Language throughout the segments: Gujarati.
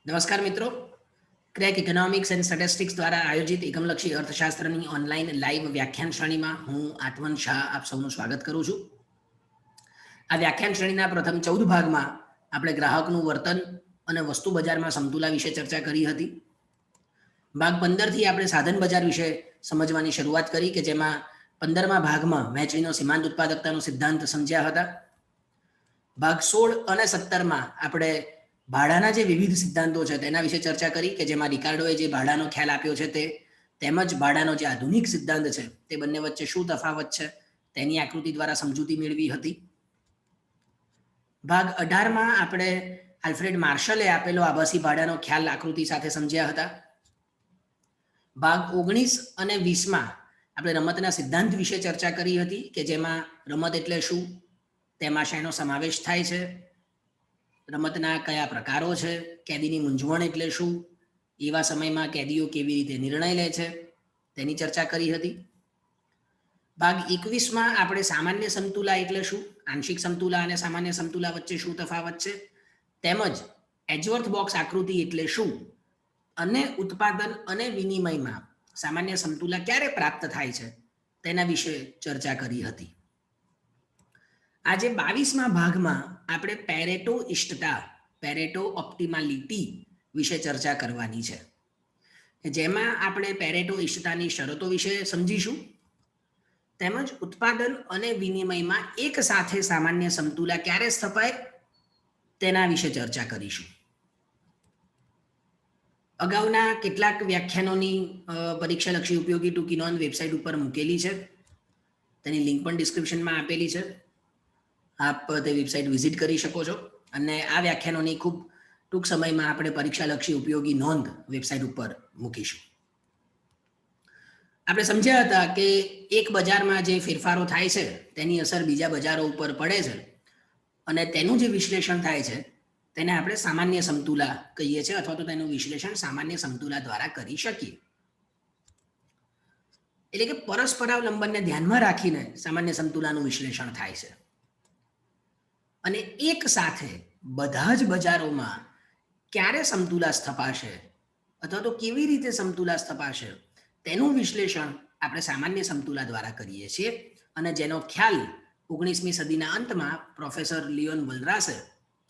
નમસ્કાર મિત્રો, ક્રેક ઇકોનોમિક્સ એન્ડ સ્ટેટિસ્ટિક્સ દ્વારા આયોજિત એકમલક્ષી અર્થશાસ્ત્રની ઓનલાઈન લાઈવ વ્યાખ્યાન શ્રેણીમાં હું આત્મન શાહ આપ સૌનું સ્વાગત કરું છું. આ વ્યાખ્યાન શ્રેણીના પ્રથમ 14 ભાગમાં આપણે ગ્રાહકનું વર્તન અને વસ્તુ બજારમાં સમતુલા વિશે ચર્ચા કરી હતી. ભાગ 15થી આપણે સાધન બજાર વિશે સમજવાની શરૂઆત કરી કે જેમાં 15મા ભાગમાં વહેંચણીનો સીમાંત ઉત્પાદકતાનો સિદ્ધાંત સમજ્યા હતા. ભાગ 16 અને 17માં આપણે ભાડાના જે વિવિધ સિદ્ધાંતો છે તેના વિશે ચર્ચા કરી કે જેમાં રિકાર્ડોએ જે ભાડાનો ખ્યાલ આપ્યો છે તે તેમજ ભાડાનો જે આધુનિક સિદ્ધાંત છે તે બંને વચ્ચે શું તફાવત છે તેની આકૃતિ દ્વારા સમજૂતી મેળવી હતી. ભાગ 18માં આપણે આલ્ફ્રેડ માર્શલે આપેલો આભાસી ભાડાનો ખ્યાલ આકૃતિ સાથે સમજ્યા હતા. ભાગ 19 અને 20માં આપણે રમતના સિદ્ધાંત વિશે ચર્ચા કરી હતી કે જેમાં રમત એટલે શું, તેમાં શેનો સમાવેશ થાય છે, રમતના કયા પ્રકારો છે, કેદીની મૂંઝવણ એટલે શું, એવા સમયમાં કેદીઓ કેવી રીતે નિર્ણય લે છે તેની ચર્ચા કરી હતી. ભાગ 21માં આપણે સામાન્ય સમતુલા એટલે શું, આંશિક સમતુલા અને સામાન્ય સમતુલા વચ્ચે શું તફાવત છે, તેમજ એજવર્થ બોક્સ આકૃતિ એટલે શું અને ઉત્પાદન અને વિનિમયમાં સામાન્ય સમતુલા ક્યારે પ્રાપ્ત થાય છે તેના વિશે ચર્ચા કરી હતી. આજે 22મા ભાગમાં આપણે પેરેટો ઇષ્ટતા, પેરેટો ઓપ્ટિમાલિટી વિશે ચર્ચા કરવાની છે, જેમાં આપણે પેરેટો ઇષ્ટતાની શરતો વિશે સમજીશું તેમજ ઉત્પાદન અને વિનિમયમાં એક સાથે સામાન્ય સમતુલા ક્યારે સ્થપાય તેના વિશે ચર્ચા કરીશું. અગાઉના કેટલાક વ્યાખ્યાનોની પરીક્ષાલક્ષી ઉપયોગી ટૂંકી નોંધ વેબસાઇટ ઉપર મૂકેલી છે, તેની લિંક પણ ડિસ્ક્રિપ્શનમાં આપેલી છે, આપ તે વેબસાઇટ વિઝિટ કરી શકો છો. અને આ વ્યાખ્યાનોની ખૂબ ટૂંક સમયમાં આપણે પરીક્ષાલક્ષી ઉપયોગી નોંધ વેબસાઇટ ઉપર મૂકીશું. આપણે સમજ્યા હતા કે એક બજારમાં જે ફેરફારો થાય છે તેની અસર બીજા બજારો ઉપર પડે છે અને તેનું જે વિશ્લેષણ થાય છે તેને આપણે સામાન્ય સમતુલા કહીએ છીએ અથવા તો તેનું વિશ્લેષણ સામાન્ય સમતુલા દ્વારા કરી શકીએ. એટલે કે પરસ્પરાવલંબનને ધ્યાનમાં રાખીને સામાન્ય સમતુલાનું વિશ્લેષણ થાય છે અને એક સાથે બધા જ બજારોમાં ક્યારે સમતુલા સ્થપાશે અથવા તો કેવી રીતે સમતુલા સ્થપાશે તેનું વિશ્લેષણ આપણે સામાન્ય સમતુલા દ્વારા કરીએ છીએ અને જેનો ખ્યાલ 19મી સદીના અંતમાં પ્રોફેસર લિયોન વલરાસે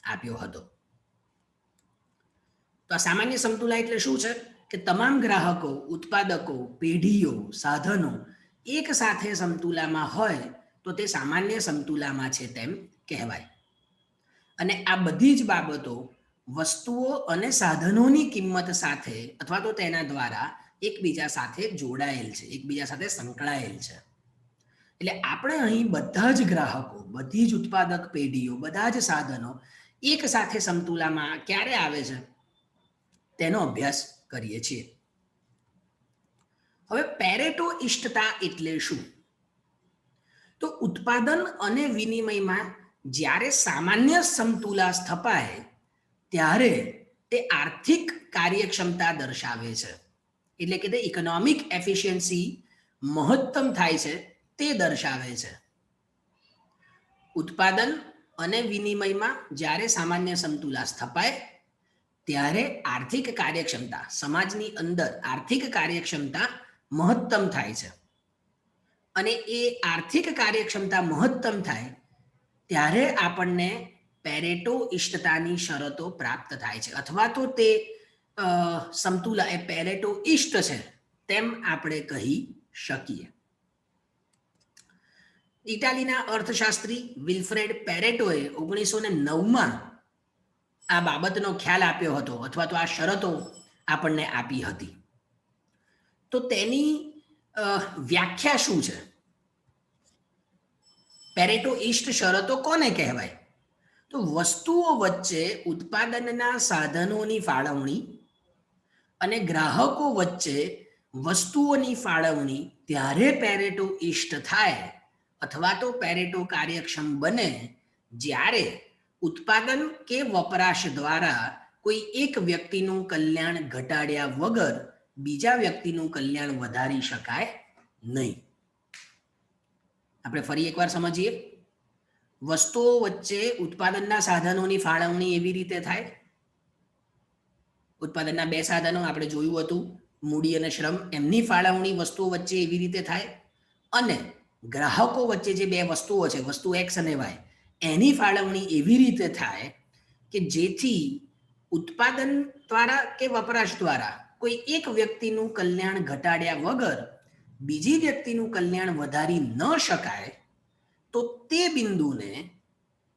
આપ્યો હતો. તો આ સામાન્ય સમતુલા એટલે શું છે કે તમામ ગ્રાહકો, ઉત્પાદકો, પેઢીઓ, સાધનો એક સાથે સમતુલામાં હોય તો તે સામાન્ય સમતુલામાં છે તેમ કહેવાય. અને આ બધી જ બાબતો વસ્તુઓ અને સાધનોની કિંમત સાથે અથવા તો તેના દ્વારા એકબીજા સાથે જોડાયેલ છે, એકબીજા સાથે સંકળાયેલ છે. એટલે આપણે અહીં બધા જ ગ્રાહકો, બધી જ ઉત્પાદક પેઢીઓ, બધા જ સાધનો એક સાથે સમતુલામાં ક્યારે આવે છે તેનો અભ્યાસ કરીએ છીએ. હવે પેરેટો ઇષ્ટતા એટલે શું? તો ઉત્પાદન અને વિનિમયમાં જ્યારે સામાન્ય સમતુલા સ્થપાય ત્યારે તે આર્થિક કાર્યક્ષમતા દર્શાવે છે, એટલે કે તે ઇકોનોમિક એફિશિયન્સી મહત્તમ થાય છે તે દર્શાવે છે. ઉત્પાદન અને વિનિમયમાં જ્યારે સામાન્ય સમતુલા સ્થપાય ત્યારે આર્થિક કાર્યક્ષમતા, સમાજની અંદર આર્થિક કાર્યક્ષમતા મહત્તમ થાય છે અને એ આર્થિક કાર્યક્ષમતા મહત્તમ થાય ત્યારે આપણને પેરેટો ઇષ્ટતાની શરતો પ્રાપ્ત થાય છે અથવા તો તે સમતુલા એ પેરેટો ઇષ્ટ છે તેમ આપણે કહી શકીએ. ઇટાલીના અર્થશાસ્ત્રી વિલ્ફ્રેડ પેરેટોએ 1909માં આ બાબતનો ખ્યાલ આપ્યો હતો અથવા તો આ શરતો આપણને આપી હતી. તો તેની વ્યાખ્યા શું છે? પેરેટો ઇષ્ટ શરતો કોને કહેવાય? તો વસ્તુઓ વચ્ચે ઉત્પાદનના સાધનોની ફાળવણી અને ગ્રાહકો વચ્ચે વસ્તુઓની ફાળવણી ત્યારે પેરેટો ઇષ્ટ થાય અથવા તો પેરેટો કાર્યક્ષમ બને જ્યારે ઉત્પાદન કે વપરાશ દ્વારા કોઈ એક વ્યક્તિનું કલ્યાણ ઘટાડ્યા વગર બીજા વ્યક્તિનું કલ્યાણ વધારી શકાય નહીં. આપણે ફરી એકવાર સમજીએ. વસ્તુઓ વચ્ચે ઉત્પાદનના સાધનોની ફાળવણી એવી રીતે થાય ઉત્પાદનના બે સાધનો આપણે જોયું હતું, મૂડી અને શ્રમ, એમની ફાળવણી વસ્તુઓ વચ્ચે એવી રીતે થાય, અને ગ્રાહકો વચ્ચે જે બે વસ્તુઓ છે, વસ્તુ એક્સ અને વાય, એની ફાળવણી એવી રીતે થાય કે જેથી ઉત્પાદન દ્વારા કે વપરાશ દ્વારા કોઈ એક વ્યક્તિનું કલ્યાણ ઘટાડ્યા વગર બીજી વ્યક્તિનું કલ્યાણ વધારી ન શકાય, તો તે બિંદુને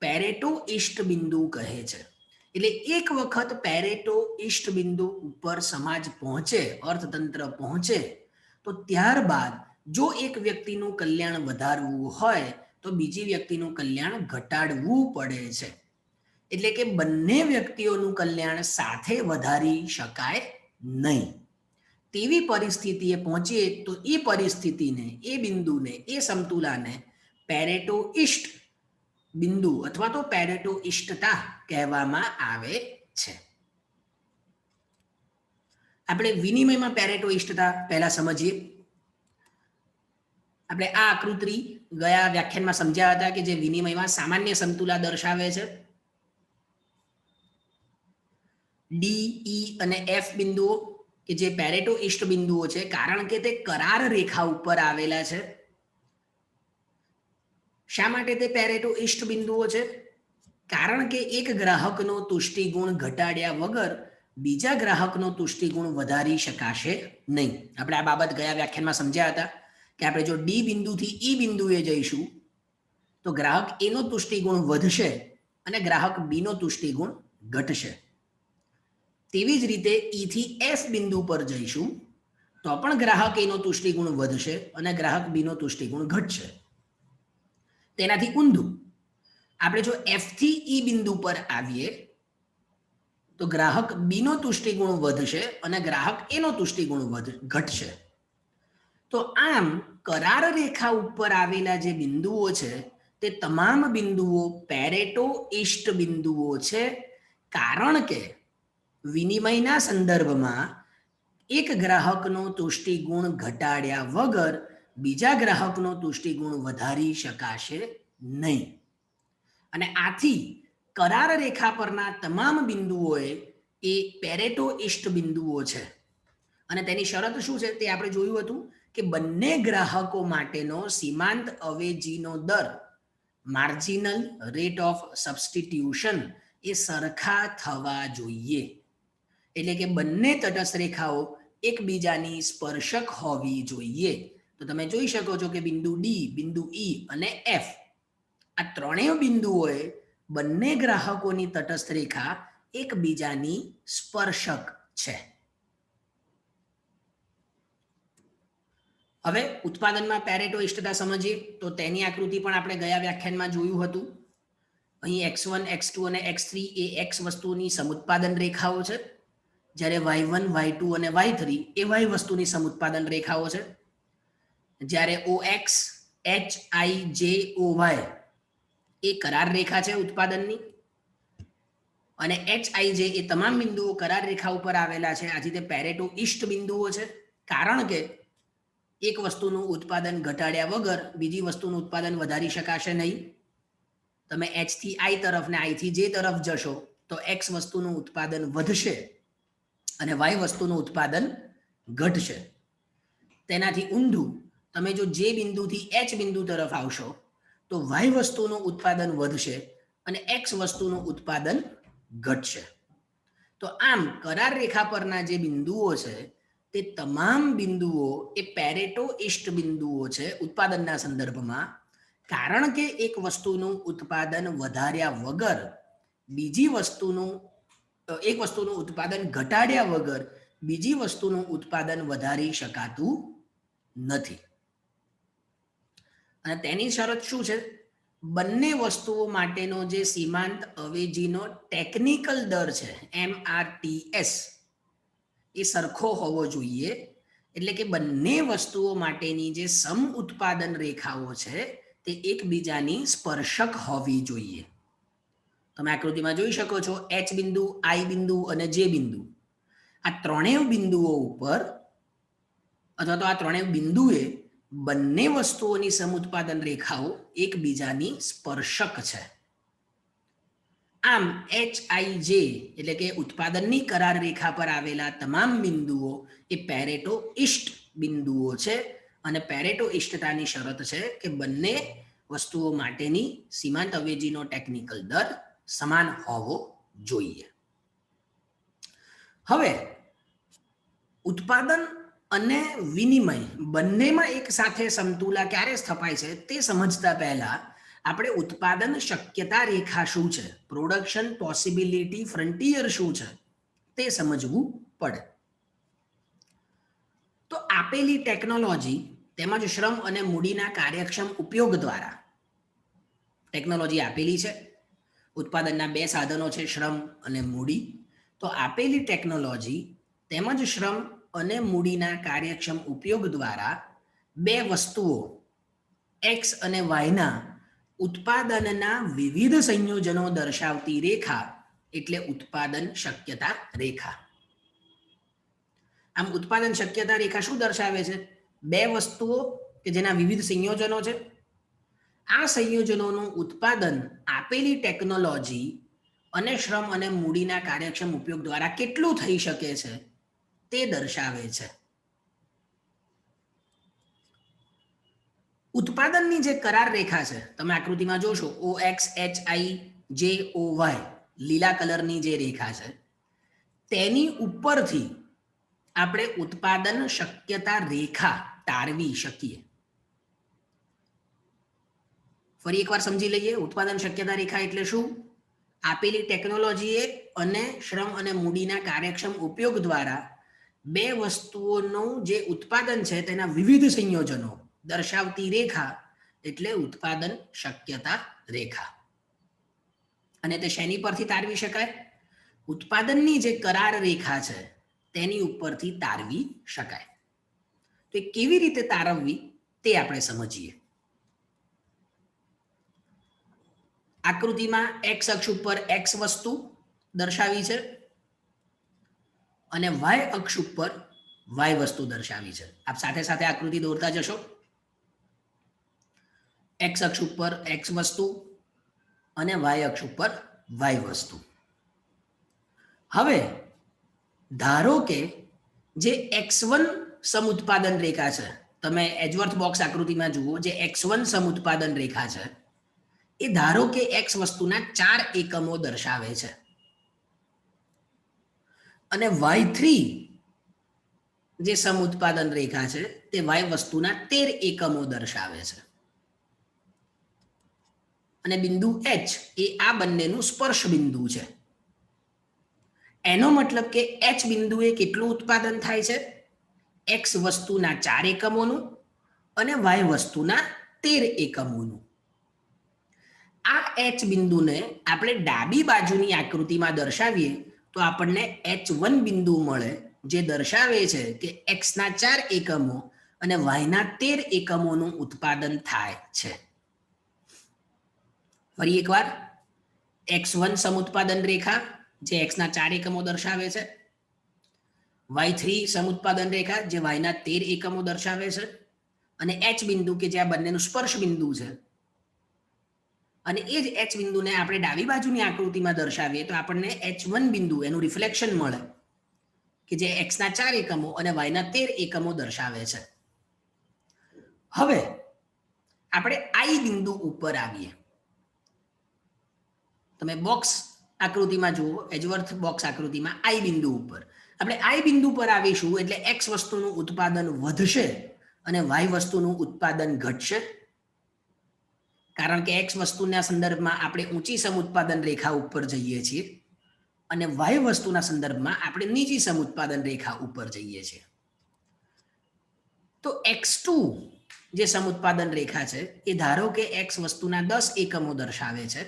પેરેટો ઇષ્ટ બિંદુ કહે છે. એટલે એક વખત પેરેટો ઇષ્ટ બિંદુ ઉપર સમાજ પહોંચે, અર્થતંત્ર પહોંચે, તો ત્યારબાદ જો એક વ્યક્તિનું કલ્યાણ વધારવું હોય તો બીજી વ્યક્તિનું કલ્યાણ ઘટાડવું પડે છે. એટલે કે બંને વ્યક્તિઓનું કલ્યાણ સાથે વધારી શકાય નહીં. તેવી પરિસ્થિતિએ પહોંચીએ તો એ પરિસ્થિતિને, એ બિંદુને, એ સમતુલાને પેરેટો ઇષ્ટ બિંદુ અથવા તો પેરેટો ઇષ્ટતા કહેવામાં આવે છે. આપણે વિનિમયમાં પેરેટો ઇષ્ટતા પહેલા સમજીએ. આપણે આ આકૃતિ ગયા વ્યાખ્યાનમાં સમજ્યા હતા કે જે વિનિમયમાં સામાન્ય સમતુલા દર્શાવે છે. ડી, ઈ અને એફ બિંદુઓ કે જે પેરેટો ઇષ્ટ બિંદુઓ છે, કારણ કે તે કરાર રેખા ઉપર આવેલા છે. શા માટે તે પેરેટો ઇષ્ટ બિંદુઓ છે? કારણ કે એક ગ્રાહકનો તુષ્ટિગુણ ઘટાડ્યા વગર બીજા ગ્રાહકનો તુષ્ટિગુણ વધારી શકાશે નહીં. આપણે આ બાબત ગયા વ્યાખ્યાનમાં સમજ્યા હતા કે આપણે જો ડી બિંદુથી ઈ બિંદુએ જઈશું તો ગ્રાહક એનો તુષ્ટિગુણ વધશે અને ગ્રાહક બીનો તુષ્ટિગુણ ઘટશે. તેવી જ રીતે ઈ થી એફ બિંદુ પર જઈશું તો પણ ગ્રાહક એનો તુષ્ટિગુણ વધશે અને ગ્રાહક બીનો તુષ્ટિગુણ ઘટશે. તેનાથી ઊંધું, આપણે જો એફ થી ઈ બિંદુ પર આવીએ તો ગ્રાહક બીનો તુષ્ટિગુણ વધશે અને ગ્રાહક એનો તુષ્ટિગુણ ઘટશે. તો આમ કરાર રેખા ઉપર આવેલા જે બિંદુઓ છે તે તમામ બિંદુઓ પેરેટો ઇષ્ટ બિંદુઓ છે, કારણ કે વિનિમયના સંદર્ભમાં એક ગ્રાહકનો તુષ્ટિગુણ ઘટાડ્યા વગર બીજા ગ્રાહકનો તુષ્ટિગુણ વધારી શકાશે નહીં. અને આથી કરાર રેખા પરના તમામ બિંદુઓએ એ પેરેટો ઇષ્ટ બિંદુઓ છે. અને તેની શરત શું છે તે આપણે જોયું હતું કે બંને ગ્રાહકો માટેનો સીમાંત અવેજીનો દર, માર્જિનલ રેટ ઓફ સબસ્ટિટ્યુશન, એ સરખા થવા જોઈએ. એટલે કે બંને તટસ્થ રેખાઓ એકબીજાની સ્પર્શક હોવી જોઈએ. તો તમે જોઈ શકો છો કે બિંદુ ડી, બિંદુ ઈ અને એફ, આ ત્રણેય બિંદુઓએ બંને ગ્રાહકોની તટસ્થ રેખા એકબીજાની સ્પર્શક છે. હવે ઉત્પાદનમાં પેરેટો ઇષ્ટતા સમજીએ તો તેની આકૃતિ પણ આપણે ગયા વ્યાખ્યાનમાં જોયું હતું. અહીં x1, x2 અને x3 એ x વસ્તુની સમુત્પાદન રેખાઓ છે, જ્યારે y1, y2 અને y3 એ y વસ્તુની સમુત્પાદન રેખાઓ છે. જ્યારે OX, HI, JOY એ કરાર રેખા છે ઉત્પાદનની, અને HIJ એ તમામ બિંદુઓ કરાર રેખા ઉપર આવેલા છે. આથી તે પેરેટો ઇષ્ટ બિંદુઓ છે, કારણ કે એક વસ્તુનું ઉત્પાદન ઘટાડ્યા વગર બીજી વસ્તુનું ઉત્પાદન વધારી શકાશે નહીં. તમે H થી I તરફ ને I થી J તરફ જશો તો X વસ્તુનું ઉત્પાદન વધશે અને Y વસ્તુનું ઉત્પાદન ઘટશે. તેનાથી ઊંધું, તમે જો J બિંદુથી H બિંદુ તરફ આવશો તો Y વસ્તુનું ઉત્પાદન વધશે અને X વસ્તુનું ઉત્પાદન ઘટશે. તો આમ કરાર રેખા પરના જે બિંદુઓ છે તે તમામ બિંદુઓ એ પેરેટો ઇષ્ટ બિંદુઓ છે ઉત્પાદનના સંદર્ભમાં, કારણ કે એક વસ્તુનું ઉત્પાદન વધાર્યા વગર બીજી વસ્તુનું, એક વસ્તુનું ઉત્પાદન ઘટાડ્યા વગર બીજી વસ્તુનું ઉત્પાદન વધારી શકાતું નથી. અને તેની શરત શું છે? બંને વસ્તુઓ માટેનો જે સીમાંત અવેજીનો ટેકનિકલ દર છે MRTS એ સરખો હોવો જોઈએ. એટલે કે બંને વસ્તુઓ માટેની જે સમ ઉત્પાદન રેખાઓ છે તે એકબીજાની સ્પર્શક હોવી જોઈએ. તમે આકૃતિમાં જોઈ શકો છો H બિંદુ, I બિંદુ અને J બિંદુ, આ ત્રણેય બિંદુઓ ઉપર અથવા તો આ ત્રણેય બિંદુએ બંને વસ્તુઓની સમુત્પાદન રેખાઓ એકબીજાની સ્પર્શક છે. આમ HIJ એટલે કે ઉત્પાદનની કરાર રેખા પર આવેલા તમામ બિંદુઓ એ પેરેટો ઇષ્ટ બિંદુઓ છે અને પેરેટો ઇષ્ટતાની શરત છે કે બંને વસ્તુઓ માટેની સીમાંત અવેજીનો ટેકનિકલ દર સમાન હોવો જોઈએ. હવે ઉત્પાદન અને વિનિમય બંનેમાં એક સાથે સમતુલા ક્યારે સ્થપાય છે તે સમજતા પહેલા આપણે ઉત્પાદન શક્યતા રેખા શું છે, પ્રોડક્શન પોસિબિલિટી ફ્રન્ટિયર શું છે તે સમજવું પડે. તો આપેલી ટેકનોલોજી તેમજ શ્રમ અને મૂડીના કાર્યક્ષમ ઉપયોગ દ્વારા ટેકનોલોજી આપેલી છે, ઉત્પાદનના બે સાધનો છે શ્રમ અને મૂડી. તો આપેલી ટેકનોલોજી તેમજ શ્રમ અને મૂડીના કાર્યક્ષમ ઉપયોગ દ્વારા બે વસ્તુઓ x અને y ના ઉત્પાદનના વિવિધ સંયોજનો દર્શાવતી રેખા એટલે ઉત્પાદન શક્યતા રેખા. આમ ઉત્પાદન શક્યતા રેખા શું દર્શાવે છે? બે વસ્તુઓ કે જેના વિવિધ સંયોજનો છે. આ સંયોજનોનું ઉત્પાદન આપેલી ટેકનોલોજી અને શ્રમ અને મૂડીના કાર્યક્ષમ ઉપયોગ દ્વારા કેટલું થઈ શકે છે તે દર્શાવે છે. ઉત્પાદનની જે કરાર રેખા છે તમે આકૃતિમાં જોશો OXHIJOY લીલા કલરની જે રેખા છે તેની ઉપરથી આપણે ઉત્પાદન શક્યતા રેખા તારવી શકીએ. ફરી એકવાર સમજી લઈએ, ઉત્પાદન શક્યતા રેખા એટલે શું? આપેલી ટેકનોલોજીએ અને શ્રમ અને મૂડીના કાર્યક્ષમ ઉપયોગ દ્વારા બે વસ્તુઓનું જે ઉત્પાદન છે તેના વિવિધ સંયોજનો દર્શાવતી રેખા એટલે ઉત્પાદન શક્યતા રેખા. અને તે શેની પરથી તારવી શકાય? ઉત્પાદનની જે કરાર રેખા છે તેની ઉપરથી તારવી શકાય. તો એ કેવી રીતે તારવવી તે આપણે સમજીએ. આકૃતિમાં x અક્ષ ઉપર x વસ્તુ દર્શાવી છે અને y અક્ષ ઉપર y વસ્તુ દર્શાવી છે. આપ સાથે સાથે આકૃતિ દોરતા જશો. x અક્ષ ઉપર x વસ્તુ અને y અક્ષ ઉપર y વસ્તુ. હવે ધારો કે જે x1 સમુત્પાદન રેખા છે, તમે એજવર્થ બોક્સ આકૃતિમાં જુઓ, જે x1 સમુત્પાદન રેખા છે એ ધારો કે x વસ્તુના 4 એકમો દર્શાવે છે અને y3 જે સમુત્પાદન રેખા છે તે y વસ્તુના 13 એકમો દર્શાવે છે. અને બિંદુ H એ આ બંનેનું સ્પર્શ બિંદુ છે. એનો મતલબ કે H બિંદુએ કેટલું ઉત્પાદન થાય છે? x વસ્તુના 4 એકમોનું અને y વસ્તુના 13 એકમોનું. આ H બિંદુને આપણે ડાબી બાજુની આકૃતિમાં દર્શાવીએ તો આપણને H1 બિંદુ મળે, જે દર્શાવે છે કે x ના 4 એકમો અને y ના 13 એકમોનું ઉત્પાદન થાય છે. ફરી એકવાર, x1 સમુત્પાદન રેખા જે x ના 4 એકમો દર્શાવે છે, y3 સમુત્પાદન રેખા જે y ના 13 એકમો દર્શાવે છે અને H બિંદુ કે જે આ બંનેનું સ્પર્શ બિંદુ છે. અને એ જ H બિંદુને આપણે ડાબી બાજુની આકૃતિમાં દર્શાવીએ તો આપણને H1 બિંદુ એનું રિફ્લેક્શન મળે કે જે x ના 4 એકમો અને y ના 13 એકમો દર્શાવે છે. હવે આપણે I બિંદુ ઉપર આવીએ. તમે બોક્સ આકૃતિમાં જુઓ, એજવર્થ બોક્સ આકૃતિમાં I બિંદુ ઉપર આપણે I બિંદુ પર આવીશું એટલે x વસ્તુનું ઉત્પાદન વધશે અને y વસ્તુનું ઉત્પાદન ઘટશે. કારણ કે x વસ્તુના સંદર્ભમાં આપણે ઊંચી સમુત્પાદન રેખા ઉપર જઈએ છીએ અને y વસ્તુના સંદર્ભમાં આપણે નીચી સમુત્પાદન રેખા ઉપર જઈએ છીએ. તો x2 જે સમુત્પાદન રેખા છે એ ધારો કે x વસ્તુના 10 એકમો દર્શાવે છે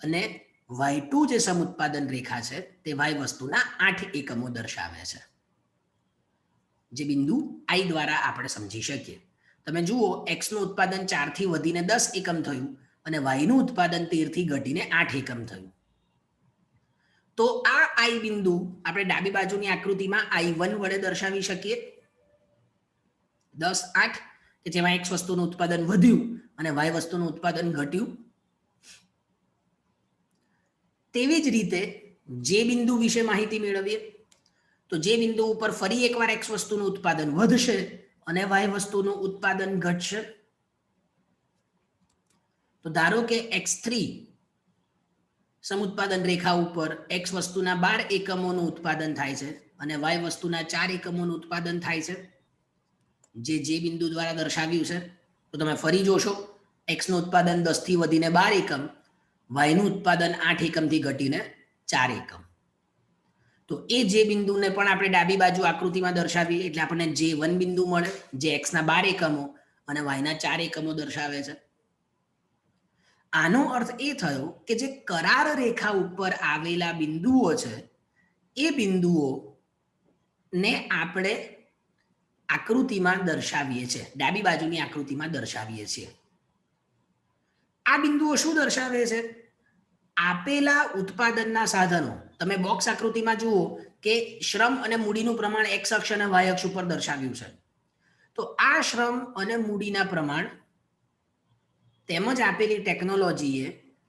અને y2 જે સમુત્પાદન રેખા છે તે y વસ્તુના 8 એકમો દર્શાવે છે, જે બિંદુ I દ્વારા આપણે સમજી શકીએ. તમે જુઓ, x નું ઉત્પાદન 4 થી વધીને 10 એકમ થયું અને y નું ઉત્પાદન 13 થી ઘટીને 8 એકમ થયું. તો આ I બિંદુ આપણે ડાબી બાજુની આકૃતિમાં I1 વડે દર્શાવી શકીએ. 10, 8 કે જેમાં x વસ્તુનું ઉત્પાદન વધ્યું અને y વસ્તુનું ઉત્પાદન ઘટ્યું. તેવી જ રીતે જે બિંદુ વિશે માહિતી મેળવીએ તો જે બિંદુ ઉપર ફરી એકવાર x વસ્તુનું ઉત્પાદન વધશે અને y વસ્તુનું ઉત્પાદન ઘટશે. તો ધારો કે x3 સમુત્પાદન રેખા ઉપર x વસ્તુના 12 એકમોનું ઉત્પાદન થાય છે અને y વસ્તુના 4 એકમોનું ઉત્પાદન થાય છે, જે બિંદુ દ્વારા દર્શાવ્યું છે. તો તમે ફરી જોશો x નું ઉત્પાદન 10 થી વધીને 12 એકમ, y નું ઉત્પાદન 8 એકમથી ઘટીને 4 એકમ. તો એ જે બિંદુને પણ આપણે ડાબી બાજુ આકૃતિમાં દર્શાવીએ એટલે આપણને J1 બિંદુ મળે, જે x ના 12 એકમો અને y ના 4 એકમો દર્શાવે છે. આનો અર્થ એ થયો કે જે કરાર રેખા ઉપર આવેલા બિંદુઓ છે એ બિંદુઓને આપણે આકૃતિમાં દર્શાવીએ છીએ, ડાબી બાજુની આકૃતિમાં દર્શાવીએ છીએ. આ બિંદુઓ શું દર્શાવે છે? આપેલા ઉત્પાદનના સાધનો. તમે બોક્સ આકૃતિમાં જુઓ કે શ્રમ અને મૂડીનું પ્રમાણ x અક્ષ અને y અક્ષ ઉપર દર્શાવ્યું છે. તો આ શ્રમ અને મૂડીના પ્રમાણ તેમજ આપેલી ટેકનોલોજીએ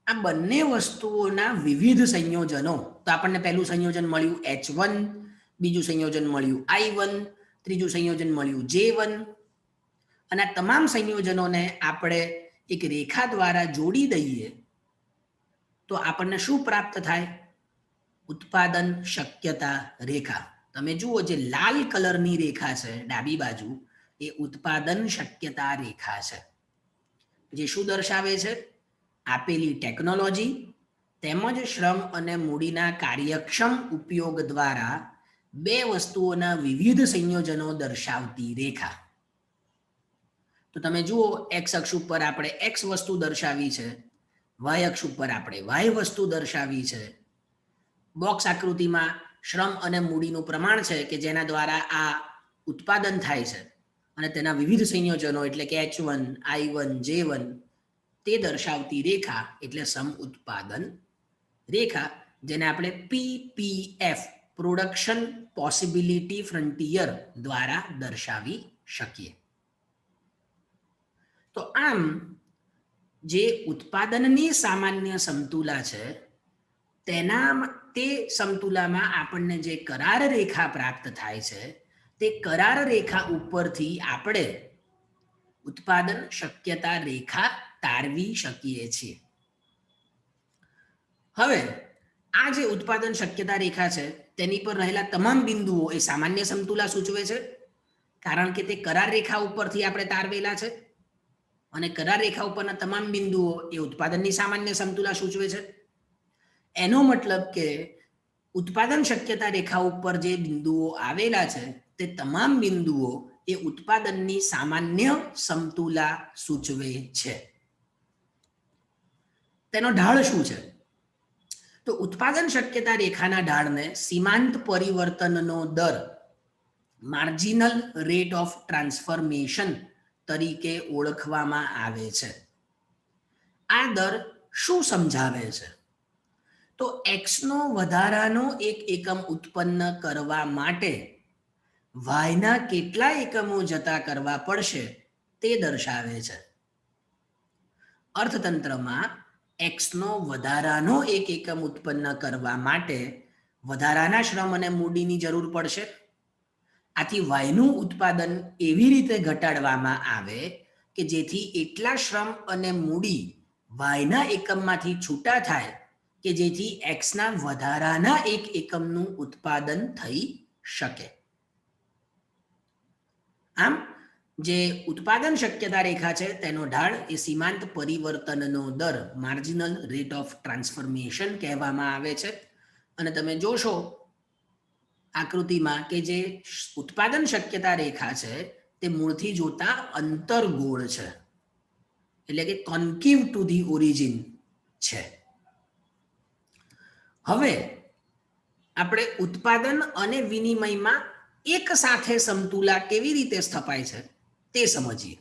આ બંને વસ્તુઓના વિવિધ સંયોજનો, તો આપણને પહેલું સંયોજન મળ્યું H1, બીજું સંયોજન મળ્યું I1, ત્રીજું સંયોજન મળ્યું J1, અને આ તમામ સંયોજનોને આપણે એક રેખા દ્વારા જોડી દઈએ તો આપણને શું પ્રાપ્ત થાય? ઉત્પાદન શક્યતા રેખા. તમે જુઓ જે લાલ કલરની રેખા છે ડાબી બાજુ એ ઉત્પાદન શક્યતા રેખા છે, જે શું દર્શાવે છે? આપેલી ટેકનોલોજી તેમજ શ્રમ અને મૂડીના કાર્યક્ષમ ઉપયોગ દ્વારા બે વસ્તુઓના વિવિધ સંયોજનો દર્શાવતી રેખા. તો તમે જુઓ x અક્ષ ઉપર આપણે x વસ્તુ દર્શાવી છે, y અક્ષ ઉપર આપણે y વસ્તુ દર્શાવી છે. બોક્સ આકૃતિમાં શ્રમ અને મૂડીનું પ્રમાણ છે કે જેના દ્વારા આ ઉત્પાદન થાય છે અને તેના વિવિધ સંયોજનો એટલે કે H1, I1, J1 તે દર્શાવતી રેખા એટલે સમ ઉત્પાદન રેખા, જેને આપણે PPF પ્રોડક્શન પોસિબિલિટી ફ્રન્ટિયર દ્વારા દર્શાવી શકીએ. તો આમ જે ઉત્પાદનની સામાન્ય સમતુલા છે તે સમતુલામાં આપણને જે કરાર રેખા પ્રાપ્ત થાય છે તે કરાર રેખા ઉપરથી આપણે ઉત્પાદન શક્યતા રેખા તારવી શકીએ છીએ. હવે આ જે ઉત્પાદન શક્યતા રેખા છે તેની પર રહેલા તમામ બિંદુઓ એ સામાન્ય સમતુલા સૂચવે છે, કારણ કે તે કરાર રેખા ઉપરથી આપણે તારવેલા છે અને કરાર રેખા ઉપરના તમામ બિંદુઓ એ ઉત્પાદનની સામાન્ય સમતુલા સૂચવે છે. એનો મતલબ કે ઉત્પાદન શક્યતા રેખા ઉપર જે બિંદુઓ આવેલા છે તે તમામ બિંદુઓ એ ઉત્પાદનની સામાન્ય સમતુલા સૂચવે છે. તેનો ઢાળ શું છે? તો ઉત્પાદન શક્યતા રેખાના ઢાળને સીમાંત પરિવર્તનનો દર, માર્જિનલ રેટ ઓફ ટ્રાન્સફોર્મેશન તરીકે ઓળખવામાં આવે છે. આ દર શું સમજાવે છે? તો x નો વધારાનો એક એકમ ઉત્પન્ન કરવા માટે y ના કેટલા એકમો જતા કરવા પડશે તે દર્શાવે છે. અર્થતંત્રમાં x નો વધારાનો એક એકમ ઉત્પન્ન કરવા માટે વધારાના શ્રમ અને મૂડીની જરૂર પડશે. આથી y નું ઉત્પાદન એવી રીતે ઘટાડવામાં આવે કે જેથી એટલા શ્રમ અને મૂડી y ના એકમમાંથી છૂટા થાય કે જેથી x ના વધારાના એક એકમનું ઉત્પાદન થઈ શકે. આમ જે ઉત્પાદન શક્યતા રેખા છે તેનો ઢાળ એ સીમાંત પરિવર્તનનો દર, માર્જિનલ રેટ ઓફ ટ્રાન્સફોર્મેશન કહેવામાં આવે છે. અને તમે જોશો આકૃતિમાં કે જે ઉત્પાદન શક્યતા રેખા છે તે મૂળથી જોતા અંતર્ગોળ છે, એટલે કે કોન્કેવ ટુ ધી ઓરિજિન છે. હવે આપણે ઉત્પાદન અને વિનિમયમાં એક સાથે સમતુલા કેવી રીતે સ્થપાય છે તે સમજીએ.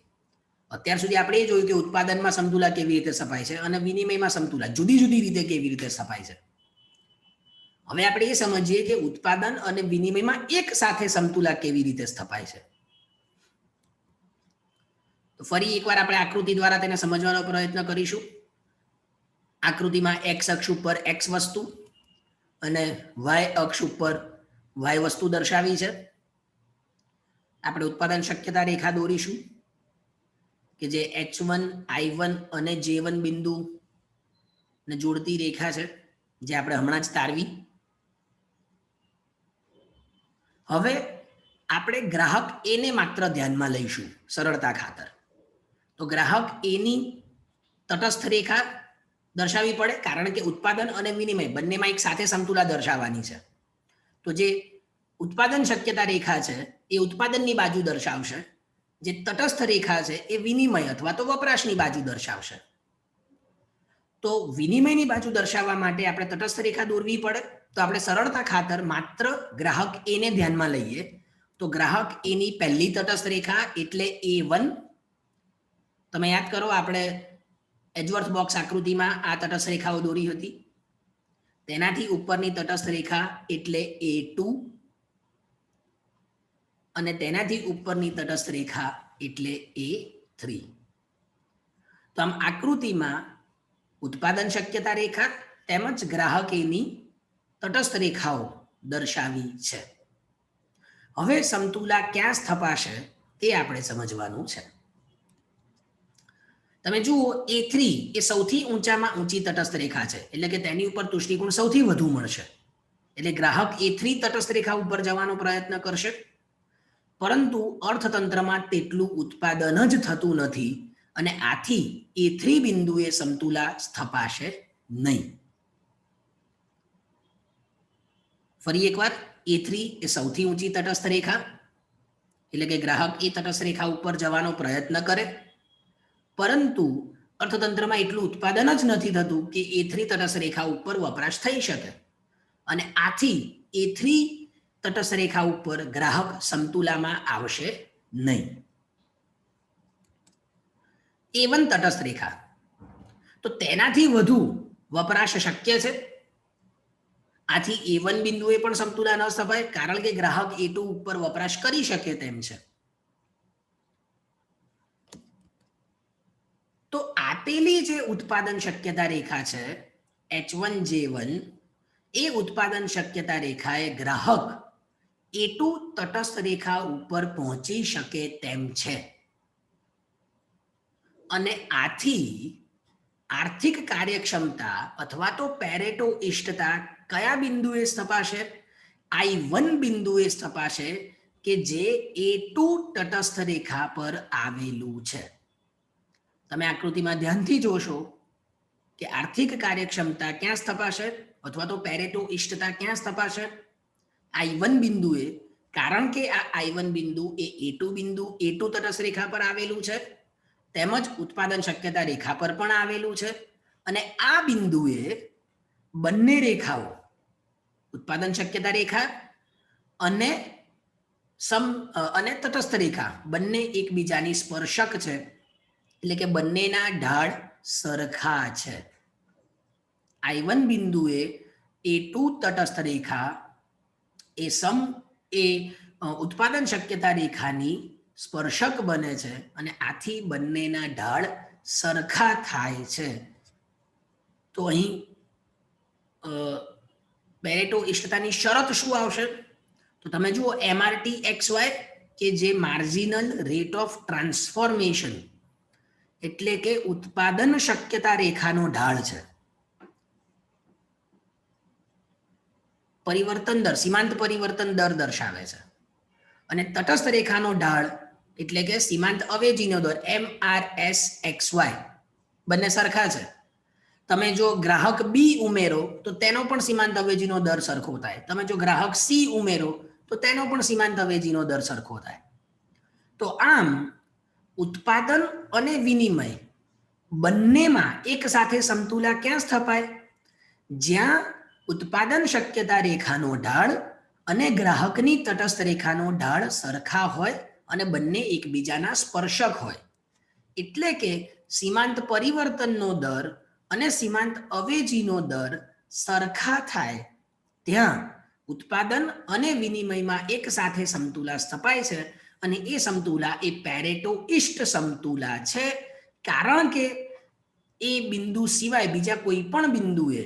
અત્યાર સુધી આપણે એ જોયું કે ઉત્પાદનમાં સમતુલા કેવી રીતે સ્થપાય છે અને વિનિમયમાં સમતુલા જુદી જુદી રીતે કેવી રીતે સ્થપાય છે. હવે આપણે એ સમજીએ કે ઉત્પાદન અને વિનિમયમાં એક સાથે સમતુલા કેવી રીતે સ્થપાય છે. તો ફરી એકવાર આપણે આકૃતિ દ્વારા તેને સમજવાનો પ્રયત્ન કરીશું. આકૃતિમાં એક્સ અક્ષ ઉપર એક્સ વસ્તુ અને વાય અક્ષ ઉપર વાય વસ્તુ દર્શાવી છે. આપણે ઉત્પાદન શક્યતા રેખા દોરીશું કે જે H1, I1 અને J1 બિંદુ ને જોડતી રેખા છે, જે આપણે હમણાં જ તારવી. હવે આપણે ગ્રાહક એ ને માત્ર ધ્યાનમાં લઈશું સરળતા ખાતર. તો ગ્રાહક એ ની તટસ્થ રેખા દર્શાવવી પડે, કારણ કે ઉત્પાદન અને વિનિમય બંનેમાં એક સાથે સમતુલા દર્શાવવાની છે. તો જે ઉત્પાદન શક્યતા રેખા છે એ ઉત્પાદનની બાજુ દર્શાવશે, જે તટસ્થ રેખા છે એ વિનિમય અથવા તો વપરાશની બાજુ દર્શાવશે. તો વિનિમયની બાજુ દર્શાવવા માટે આપણે તટસ્થ રેખા દોરવી પડે. તો આપણે સરળતા ખાતર માત્ર ગ્રાહક એ ને ધ્યાનમાં લઈએ. તો ગ્રાહક એ ની પહેલી તટસ્થ રેખા એટલે A1. તમે યાદ કરો, આપણે એજવર્થ બોક્સ આકૃતિમાં આ તટસ્થ રેખાઓ દોરી હતી. તેનાથી ઉપરની તટસ્થ રેખા એટલે A2 અને તેનાથી ઉપરની તટસ્થ રેખા એટલે A3. તો આમ આકૃતિમાં ઉત્પાદન શક્યતા રેખા તેમજ ગ્રાહક એની તટસ્થ રેખાઓ દર્શાવી છે. હવે સમતુલા ક્યાં સ્થપાશે તે આપણે સમજવાનું છે. તમે જુઓ, A3 એ સૌથી ઊંચામાં ઊંચી તટસ્થ રેખા છે, એટલે કે તેની ઉપર તુષ્ટિકોણ સૌથી વધુ મળશે. એટલે ગ્રાહક A3 તટસ્થ રેખા ઉપર જવાનો પ્રયત્ન કરશે, પરંતુ અર્થતંત્રમાં તેટલું ઉત્પાદન જ થતું નથી અને આથી A3 બિંદુએ સમતુલા સ્થપાશે નહીં. ફરી એકવાર, A3 એ સૌથી ઊંચી તટસ્થ રેખા, એટલે કે ગ્રાહક એ તટસ્થ રેખા ઉપર જવાનો પ્રયત્ન કરે, પરંતુ અર્થતંત્રમાં એટલું ઉત્પાદન જ નથી થતું કે A3 તટસ્થ રેખા ઉપર વપરાશ થઈ શકે અને આથી A3 તટસ્થ રેખા ઉપર ગ્રાહક સમતુલામાં આવશે નહીં. A1 તટસ્થ રેખા, તો તેનાથી વધુ વપરાશ શક્ય છે. આથી A1 બિંદુએ પણ સમતુલા ન સ્થપાય, કારણ કે ગ્રાહક A2 ઉપર વપરાશ કરી શકે તેમ છે. તો આપેલી જે ઉત્પાદન શક્યતા રેખા છે H1, J1, એ ઉત્પાદન શક્યતા રેખાએ ગ્રાહક A2 તટસ્થ રેખા ઉપર પહોંચી શકે તેમ છે અને આથી આર્થિક કાર્યક્ષમતા અથવા તો પેરેટો ઇષ્ટતા કયા બિંદુએ સ્થપાશે? I1 બિંદુએ સ્થપાશે, કે જે A2 તટસ્થ રેખા પર આવેલું છે. તમે આકૃતિમાં ધ્યાનથી જોશો કે આર્થિક કાર્યક્ષમતા ક્યાં સ્થપાશે અથવા તો પેરેટો ઇષ્ટતા ક્યાં સ્થપાશે? I1 બિંદુએ, કારણ કે આ I1 બિંદુ એ A2 બિંદુ A2 તટસ્થ રેખા પર આવેલું છે, તેમજ ઉત્પાદન શક્યતા રેખા પર પણ આવેલું છે અને આ બિંદુએ બંને રેખાઓ, ઉત્પાદન શક્યતા રેખા અને તટસ્થ રેખા બંને એકબીજાની સ્પર્શક છે, એટલે કે બંનેના ઢાળ સરખા છે. I1 બિંદુએ A2 તટસ્થ રેખા એ ઉત્પાદન શક્યતા રેખાની સ્પર્શક બને છે અને આથી બંનેના ઢાળ સરખા થાય છે. તો અહીં પેરેટો ઇષ્ટતાની શરત શું આવશે? તો તમે જુઓ, MRT/XY, કે જે માર્જિનલ રેટ ઓફ ટ્રાન્સફોર્મેશન, એટલે કે ઉત્પાદન શક્યતા રેખાનો ઢાળ છે. પરિવર્તન દર, સીમાંત પરિવર્તન દર દર્શાવે છે અને તટસ્થ રેખાનો ઢાળ એટલે કે સીમાંત અવેજીનો દર MRS/XY બંને સરખા છે. તમે જો ગ્રાહક બી ઉમેરો તો તેનો પણ સીમાંત અવેજીનો દર સરખો થાય. તમે જો ગ્રાહક સી ઉમેરો તો તેનો પણ સીમાંત અવેજીનો દર સરખો થાય. તો આમ ઉત્પાદન અને વિનિમય બંનેમાં એક સાથે સમતુલા ક્યાં સ્થપાય? જ્યાં ઉત્પાદન શક્યતા રેખાનો ઢાળ અને ગ્રાહકની તટસ્થ રેખાનો ઢાળ સરખા હોય અને બંને એકબીજાના સ્પર્શક હોય. એટલે કે સીમાંત પરિવર્તનનો દર અને સીમાંત અવેજીનો દર સરખા થાય ત્યાં ઉત્પાદન અને વિનિમયમાં એક સાથે સમતુલા સ્થપાય છે અને એ સમતુલા એ પેરેટો ઇષ્ટ સમતુલા છે, કારણ કે એ બિંદુ સિવાય બીજા કોઈ પણ બિંદુએ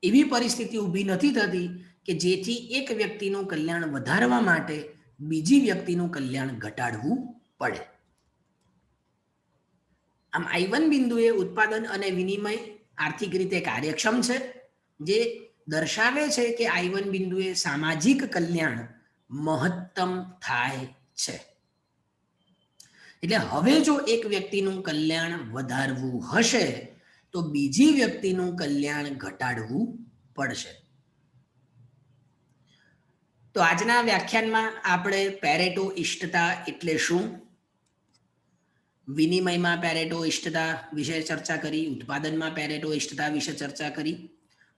એવી પરિસ્થિતિ ઊભી નથી થતી કે જેથી એક વ્યક્તિનું કલ્યાણ વધારવા માટે બીજી વ્યક્તિનું કલ્યાણ ઘટાડવું પડે. આમ I1 બિંદુએ ઉત્પાદન અને વિનિમય આર્થિક રીતે કાર્યક્ષમ છે, જે દર્શાવે છે કે I1 બિંદુએ સામાજિક કલ્યાણ મહત્તમ થાય છે. એટલે હવે જો એક વ્યક્તિનું કલ્યાણ વધારવું હશે તો બીજી વ્યક્તિનું કલ્યાણ ઘટાડવું પડશે. તો આજના વ્યાખ્યાનમાં આપણે પેરેટો ઇષ્ટતા એટલે શું, વિનિમયમાં પેરેટો ઇષ્ટતા વિશે ચર્ચા કરી, ઉત્પાદનમાં પેરેટો ઇષ્ટતા વિશે ચર્ચા કરી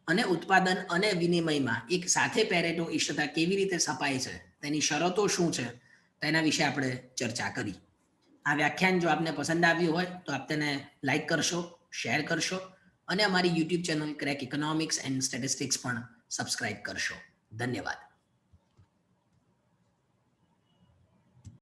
અને ઉત્પાદન અને વિનિમયમાં એક સાથે પેરેટો ઇષ્ટતા કેવી રીતે છપાય છે, તેની શરતો શું છે, તેના વિશે આપણે ચર્ચા કરી. આ વ્યાખ્યાન જો આપને પસંદ આવ્યું હોય તો આપ તેને લાઈક કરશો, શેર કરશો અને અમારી YouTube channel crack economics and statistics પણ સબસ્ક્રાઇબ કરશો. ધન્યવાદ.